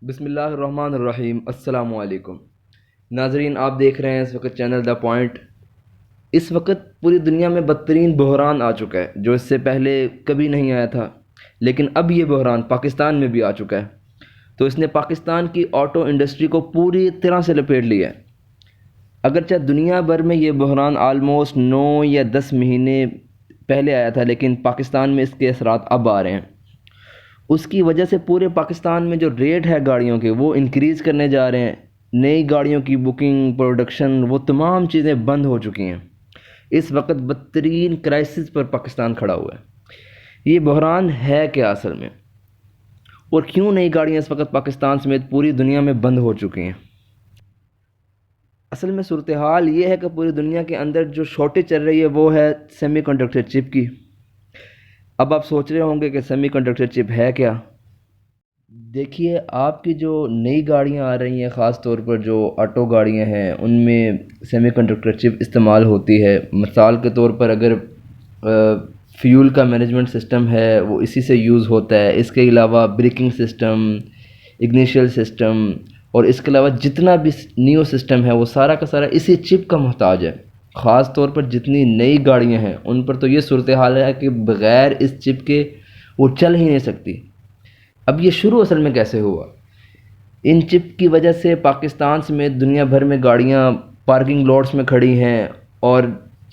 بسم اللہ الرحمن الرحیم۔ السلام علیکم ناظرین، آپ دیکھ رہے ہیں اس وقت چینل دا پوائنٹ۔ اس وقت پوری دنیا میں بدترین بحران آ چکا ہے جو اس سے پہلے کبھی نہیں آیا تھا، لیکن اب یہ بحران پاکستان میں بھی آ چکا ہے۔ تو اس نے پاکستان کی آٹو انڈسٹری کو پوری طرح سے لپیٹ لیا ہے۔ اگرچہ دنیا بھر میں یہ بحران آلموسٹ 9 یا 10 مہینے پہلے آیا تھا، لیکن پاکستان میں اس کے اثرات اب آ رہے ہیں۔ اس کی وجہ سے پورے پاکستان میں جو ریٹ ہے گاڑیوں کے وہ انکریز کرنے جا رہے ہیں۔ نئی گاڑیوں کی بکنگ، پروڈکشن، وہ تمام چیزیں بند ہو چکی ہیں۔ اس وقت بدترین کرائسس پر پاکستان کھڑا ہوا ہے۔ یہ بحران ہے کیا اصل میں، اور کیوں نئی گاڑیاں اس وقت پاکستان سمیت پوری دنیا میں بند ہو چکی ہیں؟ اصل میں صورتحال یہ ہے کہ پوری دنیا کے اندر جو شارٹیج چل رہی ہے وہ ہے سیمی کنڈکٹر چپ کی۔ اب آپ سوچ رہے ہوں گے کہ سیمی کنڈکٹر چپ ہے کیا؟ دیکھیے، آپ کی جو نئی گاڑیاں آ رہی ہیں، خاص طور پر جو آٹو گاڑیاں ہیں، ان میں سیمی کنڈکٹر چپ استعمال ہوتی ہے۔ مثال کے طور پر اگر فیول کا مینجمنٹ سسٹم ہے وہ اسی سے یوز ہوتا ہے۔ اس کے علاوہ بریکنگ سسٹم، اگنیشن سسٹم، اور اس کے علاوہ جتنا بھی نیو سسٹم ہے وہ سارا کا سارا اسی چپ کا محتاج ہے۔ خاص طور پر جتنی نئی گاڑیاں ہیں ان پر تو یہ صورتحال ہے کہ بغیر اس چپ کے وہ چل ہی نہیں سکتی۔ اب یہ شروع اصل میں کیسے ہوا؟ ان چپ کی وجہ سے پاکستان سمیت دنیا بھر میں گاڑیاں پارکنگ لاٹس میں کھڑی ہیں، اور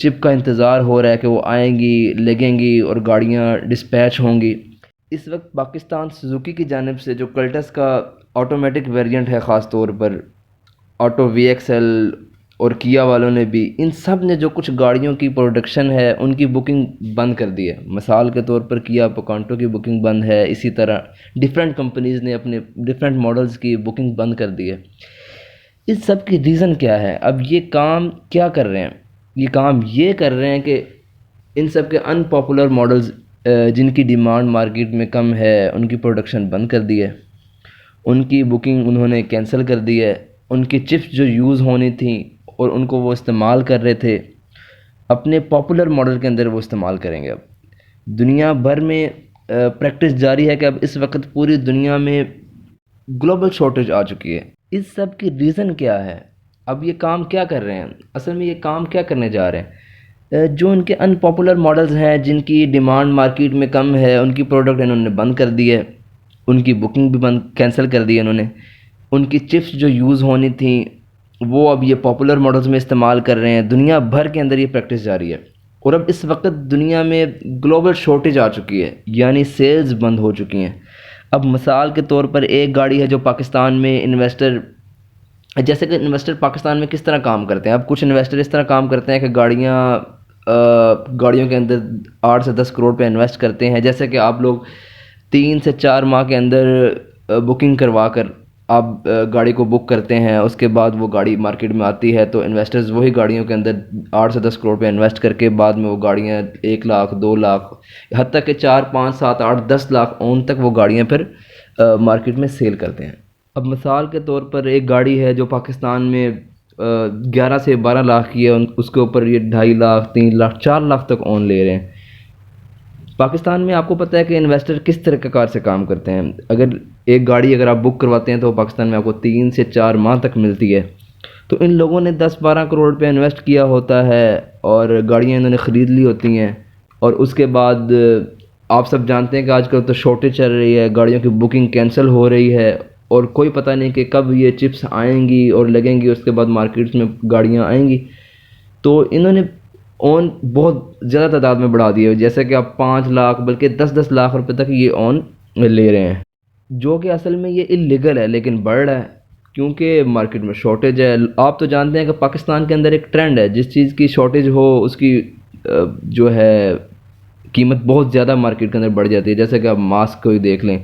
چپ کا انتظار ہو رہا ہے کہ وہ آئیں گی، لگیں گی اور گاڑیاں ڈسپیچ ہوں گی۔ اس وقت پاکستان سوزوکی کی جانب سے جو کلٹس کا آٹومیٹک ویریئنٹ ہے، خاص طور پر آٹو وی ایکس ایل، اور کیا والوں نے بھی، ان سب نے جو کچھ گاڑیوں کی پروڈکشن ہے ان کی بکنگ بند کر دی ہے۔ مثال کے طور پر کیا پکانٹو کی بکنگ بند ہے، اسی طرح ڈیفرنٹ کمپنیز نے اپنے ڈیفرنٹ ماڈلز کی بکنگ بند کر دی ہے۔ اس سب کی ریزن کیا ہے؟ اب یہ کام کیا کر رہے ہیں؟ یہ کام یہ کر رہے ہیں کہ ان سب کے ان پاپولر ماڈلز جن کی ڈیمانڈ مارکیٹ میں کم ہے ان کی پروڈکشن بند کر دی ہے، ان کی بکنگ انہوں نے کینسل کر دی ہے۔ ان کی چپس جو یوز ہونی تھیں اور ان کو وہ استعمال کر رہے تھے، اپنے پاپولر ماڈل کے اندر وہ استعمال کریں گے۔ اب دنیا بھر میں پریکٹس جاری ہے کہ اب اس وقت پوری دنیا میں گلوبل شارٹیج آ چکی ہے۔ اس سب کی ریزن کیا ہے؟ اب یہ کام کیا کر رہے ہیں؟ اصل میں یہ کام کیا کرنے جا رہے ہیں؟ جو ان کے ان پاپولر ماڈلز ہیں جن کی ڈیمانڈ مارکیٹ میں کم ہے، ان کی پروڈکٹ انہوں نے بند کر دی ہے، ان کی بکنگ بھی بند کینسل کر دی ہے انہوں نے۔ ان کی چپس جو یوز ہونی تھیں وہ اب یہ پاپولر ماڈلز میں استعمال کر رہے ہیں۔ دنیا بھر کے اندر یہ پریکٹس جاری ہے، اور اب اس وقت دنیا میں گلوبل شارٹیج آ چکی ہے، یعنی سیلز بند ہو چکی ہیں۔ اب مثال کے طور پر ایک گاڑی ہے جو پاکستان میں انویسٹر، جیسے کہ انویسٹر پاکستان میں کس طرح کام کرتے ہیں؟ اب کچھ انویسٹر اس طرح کام کرتے ہیں کہ گاڑیوں کے اندر 8 سے 10 کروڑ پہ انویسٹ کرتے ہیں۔ جیسے کہ آپ لوگ 3 سے 4 ماہ کے اندر بکنگ کروا کر آپ گاڑی کو بک کرتے ہیں، اس کے بعد وہ گاڑی مارکیٹ میں آتی ہے تو انویسٹرز وہی گاڑیوں کے اندر 8 سے 10 کروڑ پہ انویسٹ کر کے بعد میں وہ گاڑیاں 1 لاکھ، 2 لاکھ، حتیٰ کہ 4، 5، 7، 8، 10 لاکھ اون تک وہ گاڑیاں پھر مارکیٹ میں سیل کرتے ہیں۔ اب مثال کے طور پر ایک گاڑی ہے جو پاکستان میں 11 سے 12 لاکھ کی ہے، اس کے اوپر یہ 2.5 لاکھ، 3 لاکھ، 4 لاکھ تک اون لے رہے ہیں۔ پاکستان میں آپ کو پتہ ہے کہ انویسٹر کس طرح کار سے کام کرتے ہیں۔ اگر ایک گاڑی اگر آپ بک کرواتے ہیں تو پاکستان میں آپ کو 3 سے 4 ماہ تک ملتی ہے۔ تو ان لوگوں نے 10، 12 کروڑ پہ انویسٹ کیا ہوتا ہے اور گاڑیاں انہوں نے خرید لی ہوتی ہیں، اور اس کے بعد آپ سب جانتے ہیں کہ آج کل تو شارٹیج چل رہی ہے، گاڑیوں کی بکنگ کینسل ہو رہی ہے، اور کوئی پتہ نہیں کہ کب یہ چپس آئیں گی اور لگیں گی، اس کے بعد مارکیٹس میں گاڑیاں آئیں گی۔ تو انہوں نے اون بہت زیادہ تعداد میں بڑھا دی ہے، جیسے کہ آپ 5 لاکھ بلکہ 10 لاکھ روپے تک یہ اون لے رہے ہیں، جو کہ اصل میں یہ اللیگل ہے لیکن بڑھ رہا ہے کیونکہ مارکیٹ میں شارٹیج ہے۔ آپ تو جانتے ہیں کہ پاکستان کے اندر ایک ٹرینڈ ہے، جس چیز کی شارٹیج ہو اس کی جو ہے قیمت بہت زیادہ مارکیٹ کے اندر بڑھ جاتی ہے۔ جیسے کہ آپ ماسک کو ہی دیکھ لیں،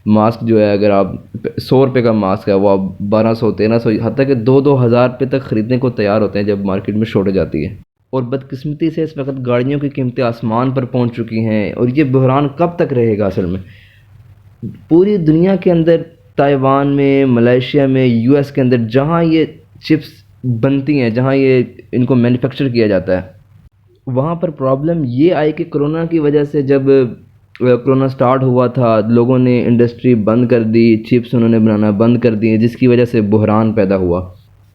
ماسک جو ہے اگر آپ 100 روپے کا ماسک ہے وہ آپ 1200، 1300، حتیٰ کہ 2 ہزار روپے تک خریدنے کو تیار ہوتے ہیں جب مارکیٹ میں شارٹیج آتی ہے۔ اور بدقسمتی سے اس وقت گاڑیوں کی قیمتیں آسمان پر پہنچ چکی ہیں، اور یہ بحران کب تک رہے گا؟ اصل میں پوری دنیا کے اندر، تائیوان میں، ملائیشیا میں، یو ایس کے اندر، جہاں یہ چپس بنتی ہیں، جہاں یہ ان کو مینوفیکچر کیا جاتا ہے، وہاں پر پرابلم یہ آئی کہ کرونا کی وجہ سے جب کرونا سٹارٹ ہوا تھا، لوگوں نے انڈسٹری بند کر دی، چپس انہوں نے بنانا بند کر دیے، جس کی وجہ سے بحران پیدا ہوا۔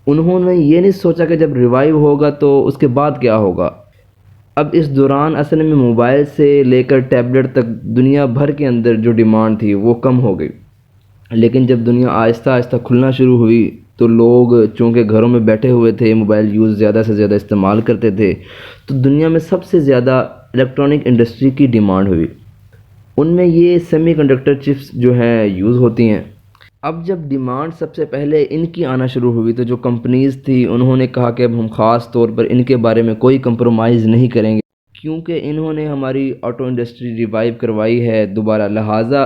انہوں نے یہ نہیں سوچا کہ جب ریوائیو ہوگا تو اس کے بعد کیا ہوگا۔ اب اس دوران اصل میں موبائل سے لے کر ٹیبلٹ تک دنیا بھر کے اندر جو ڈیمانڈ تھی وہ کم ہو گئی، لیکن جب دنیا آہستہ آہستہ کھلنا شروع ہوئی تو لوگ چونکہ گھروں میں بیٹھے ہوئے تھے، موبائل یوز زیادہ سے زیادہ استعمال کرتے تھے، تو دنیا میں سب سے زیادہ الیکٹرانک انڈسٹری کی ڈیمانڈ ہوئی۔ ان میں یہ سیمی کنڈکٹر چپس جو ہیں یوز ہوتی ہیں۔ اب جب ڈیمانڈ سب سے پہلے ان کی آنا شروع ہوئی تو جو کمپنیز تھی انہوں نے کہا کہ اب ہم خاص طور پر ان کے بارے میں کوئی کمپرومائز نہیں کریں گے، کیونکہ انہوں نے ہماری آٹو انڈسٹری ریوائیو کروائی ہے دوبارہ، لہٰذا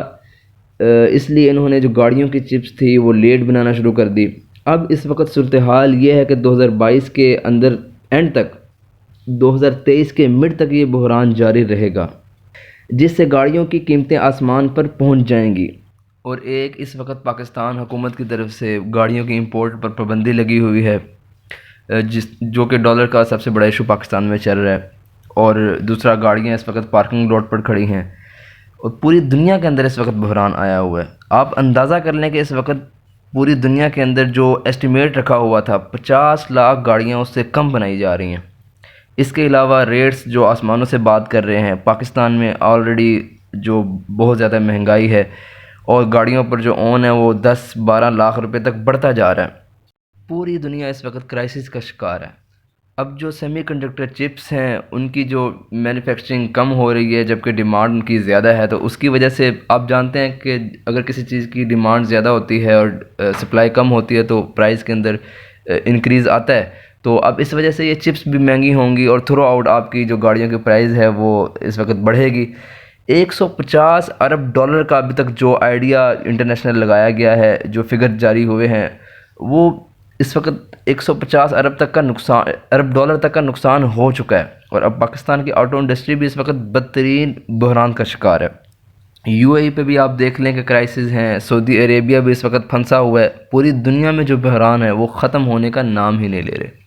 اس لیے انہوں نے جو گاڑیوں کی چپس تھی وہ لیٹ بنانا شروع کر دی۔ اب اس وقت صورتحال یہ ہے کہ 2022 کے اندر اینڈ تک، 2023 کے مڈ تک یہ بحران جاری رہے گا، جس سے گاڑیوں کی قیمتیں آسمان پر پہنچ جائیں گی۔ اور ایک اس وقت پاکستان حکومت کی طرف سے گاڑیوں کی امپورٹ پر پابندی لگی ہوئی ہے، جو کہ ڈالر کا سب سے بڑا ایشو پاکستان میں چل رہا ہے، اور دوسرا گاڑیاں اس وقت پارکنگ لاٹ پر کھڑی ہیں، اور پوری دنیا کے اندر اس وقت بحران آیا ہوا ہے۔ آپ اندازہ کر لیں کہ اس وقت پوری دنیا کے اندر جو ایسٹیمیٹ رکھا ہوا تھا 50 لاکھ گاڑیاں اس سے کم بنائی جا رہی ہیں۔ اس کے علاوہ ریٹس جو آسمانوں سے بات کر رہے ہیں، پاکستان میں آلریڈی جو بہت زیادہ مہنگائی ہے اور گاڑیوں پر جو اون ہے وہ 10-12 لاکھ روپے تک بڑھتا جا رہا ہے۔ پوری دنیا اس وقت کرائسس کا شکار ہے۔ اب جو سیمی کنڈکٹر چپس ہیں ان کی جو مینوفیکچرنگ کم ہو رہی ہے جبکہ ڈیمانڈ ان کی زیادہ ہے، تو اس کی وجہ سے آپ جانتے ہیں کہ اگر کسی چیز کی ڈیمانڈ زیادہ ہوتی ہے اور سپلائی کم ہوتی ہے تو پرائز کے اندر انکریز آتا ہے۔ تو اب اس وجہ سے یہ چپس بھی مہنگی ہوں گی اور تھرو آؤٹ آپ کی جو گاڑیوں کی پرائز ہے وہ اس وقت بڑھے گی۔ 150 ارب ڈالر کا ابھی تک جو آئیڈیا انٹرنیشنل لگایا گیا ہے، جو فگر جاری ہوئے ہیں، وہ اس وقت 150 ارب ڈالر تک کا نقصان ہو چکا ہے، اور اب پاکستان کی آٹو انڈسٹری بھی اس وقت بدترین بحران کا شکار ہے۔ یو اے ای پہ بھی آپ دیکھ لیں کہ کرائسس ہیں، سعودی عربیہ بھی اس وقت پھنسا ہوا ہے۔ پوری دنیا میں جو بحران ہے وہ ختم ہونے کا نام ہی نہیں لے رہے۔